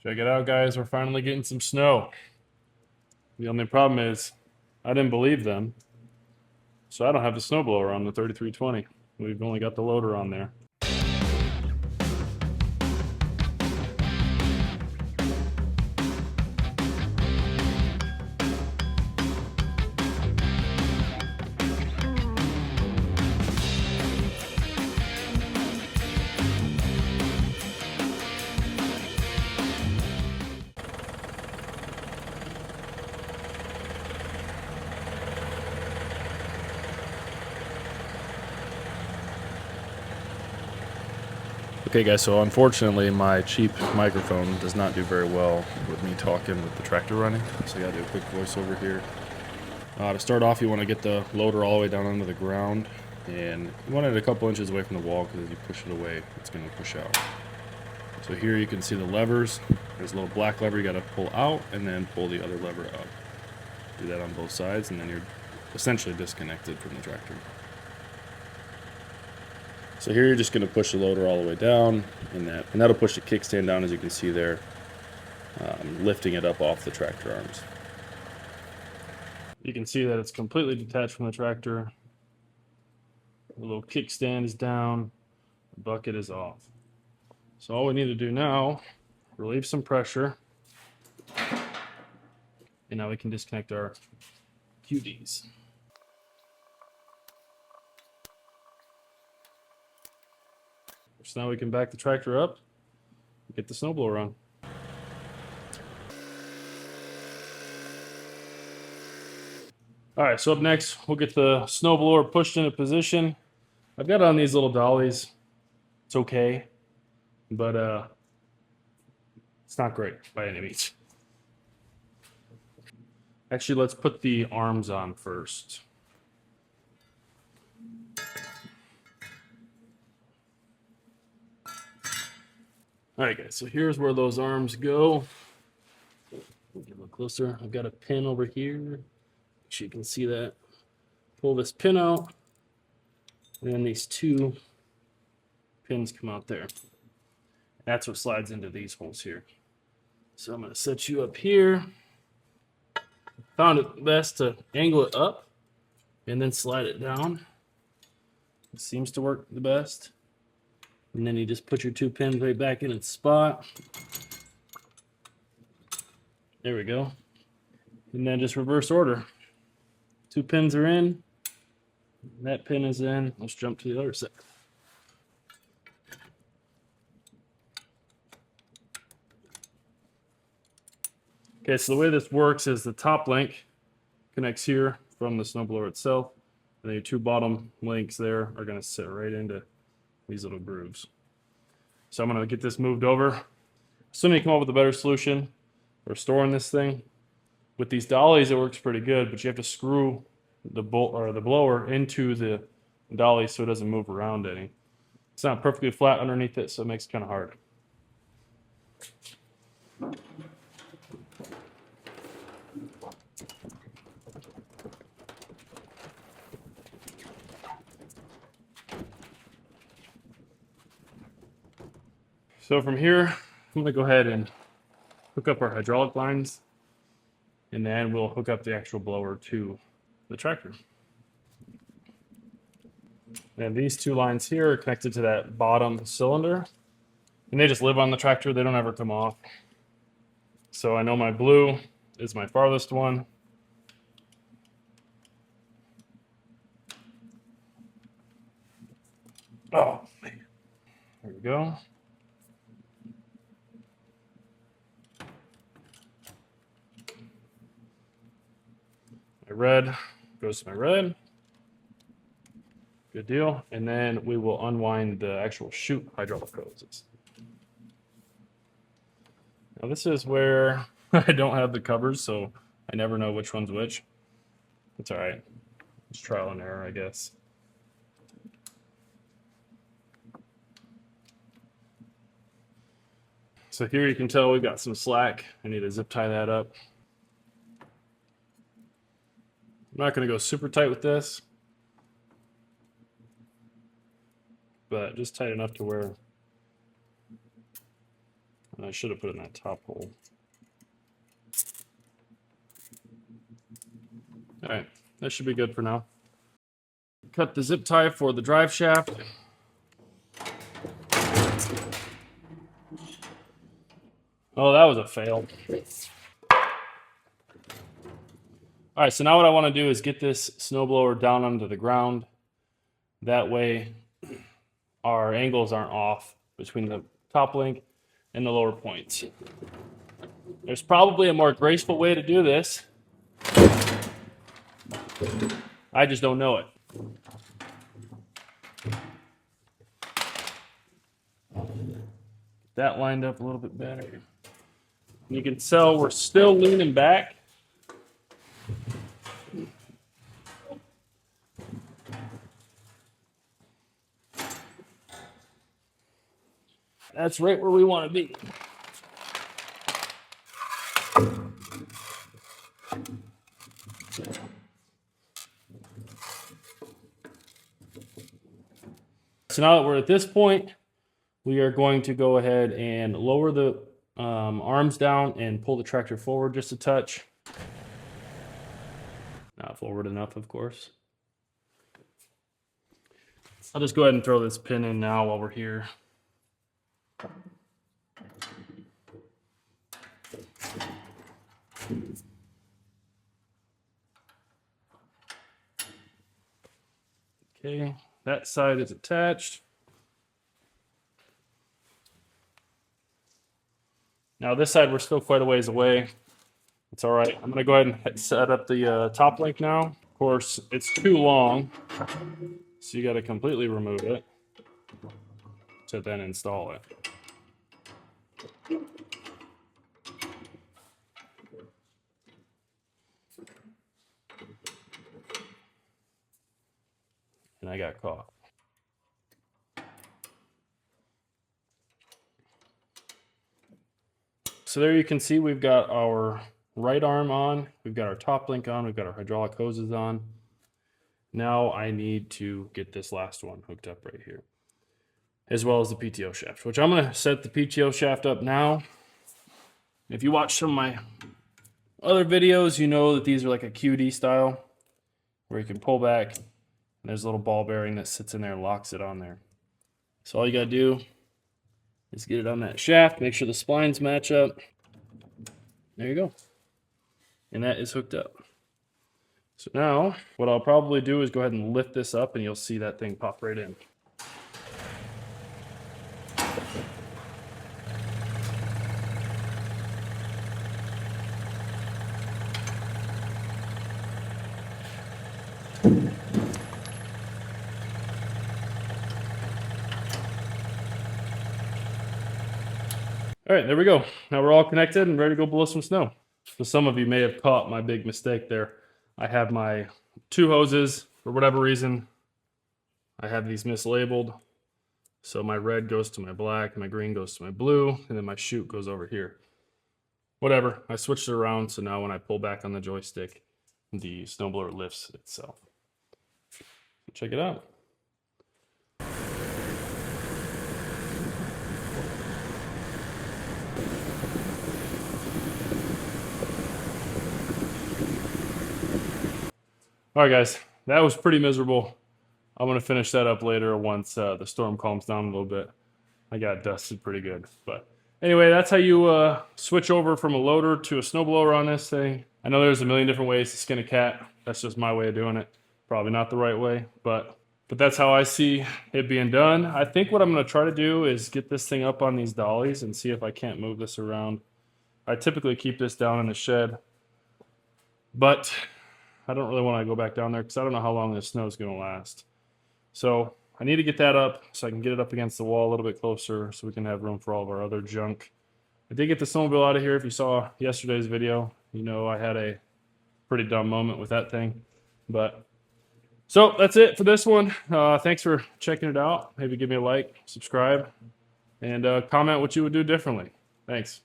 Check it out, guys. We're finally getting some snow. The only problem is I didn't believe them, so I don't have the snowblower on the 3320. We've only got the loader on there. Okay guys, so unfortunately my cheap microphone does not do very well with me talking with the tractor running, so I gotta do a quick voiceover here. To start off, you want to get the loader all the way down onto the ground, and you want it a couple inches away from the wall, because as you push it away, it's going to push out. So here you can see the levers. There's a little black lever you got to pull out, and then pull the other lever up. Do that on both sides, and then you're essentially disconnected from the tractor. So here you're just going to push the loader all the way down, and that'll push the kickstand down, as you can see there, lifting it up off the tractor arms. You can see that it's completely detached from the tractor. The little kickstand is down, the bucket is off. So all we need to do now, relieve some pressure, and now we can disconnect our QDs. So now we can back the tractor up and get the snowblower on. All right, so up next, we'll get the snowblower pushed into position. I've got it on these little dollies. It's okay, but it's not great by any means. Actually, let's put the arms on first. All right, guys, so here's where those arms go. Get a little closer. I've got a pin over here. Make sure you can see that. Pull this pin out, and then these two pins come out there. That's what slides into these holes here. So I'm going to set you up here. Found it best to angle it up and then slide it down. It seems to work the best. And then you just put your two pins right back in its spot. There we go. And then just reverse order. Two pins are in. That pin is in. Let's jump to the other side. Okay, so the way this works is the top link connects here from the snowblower itself, and then your two bottom links there are going to sit right into these little grooves. So I'm going to get this moved over. Assuming you come up with a better solution for storing this thing. With these dollies, it works pretty good, but you have to screw the blower into the dolly so it doesn't move around any. It's not perfectly flat underneath it, so it makes it kind of hard. So from here, I'm going to go ahead and hook up our hydraulic lines, and then we'll hook up the actual blower to the tractor. And these two lines here are connected to that bottom cylinder, and they just live on the tractor. They don't ever come off. So I know my blue is my farthest one. Oh, man. There we go. My red goes to my red. Good deal. And then we will unwind the actual chute hydraulic hoses. Now this is where I don't have the covers, so I never know which one's which. It's all right. It's trial and error, I guess. So here you can tell we've got some slack. I need to zip tie that up. I'm not going to go super tight with this, but just tight enough to where And I should have put it in that top hole. All right, that should be good for now. Cut the zip tie for the drive shaft. Oh, that was a fail. All right, so now what I want to do is get this snowblower down onto the ground. That way our angles aren't off between the top link and the lower points. There's probably a more graceful way to do this. I just don't know it. That lined up a little bit better. You can tell we're still leaning back. That's right where we want to be. So now that we're at this point, we are going to go ahead and lower the arms down and pull the tractor forward just a touch. Not forward enough, of course. I'll just go ahead and throw this pin in now while we're here. Okay, that side is attached. Now this side we're still quite a ways away. It's all right. I'm gonna go ahead and set up the top link now. Of course, it's too long, so you got to completely remove it to then install it. And I got caught. So there you can see we've got our right arm on, we've got our top link on, we've got our hydraulic hoses on. Now I need to get this last one hooked up right here, as well as the PTO shaft, which I'm gonna set the PTO shaft up now. If you watch some of my other videos, you know that these are like a QD style, where you can pull back, and there's a little ball bearing that sits in there and locks it on there. So all you gotta do is get it on that shaft, make sure the splines match up. There you go. And that is hooked up. So now, what I'll probably do is go ahead and lift this up and you'll see that thing pop right in. All right, there we go. Now we're all connected and ready to go blow some snow. So some of you may have caught my big mistake there. I have my two hoses, for whatever reason, I have these mislabeled. So my red goes to my black, my green goes to my blue, and then my chute goes over here. Whatever, I switched it around, so now when I pull back on the joystick, the snowblower lifts itself. Check it out. All right, guys, that was pretty miserable. I'm gonna finish that up later once the storm calms down a little bit. I got dusted pretty good, but anyway, that's how you switch over from a loader to a snowblower on this thing. I know there's a million different ways to skin a cat. That's just my way of doing it. Probably not the right way, but that's how I see it being done. I think what I'm gonna try to do is get this thing up on these dollies and see if I can't move this around. I typically keep this down in the shed, but I don't really want to go back down there because I don't know how long this snow is going to last. So I need to get that up so I can get it up against the wall a little bit closer so we can have room for all of our other junk. I did get the snowmobile out of here. If you saw yesterday's video, you know I had a pretty dumb moment with that thing. But so that's it for this one. Thanks for checking it out. Maybe give me a like, subscribe, and comment what you would do differently. Thanks.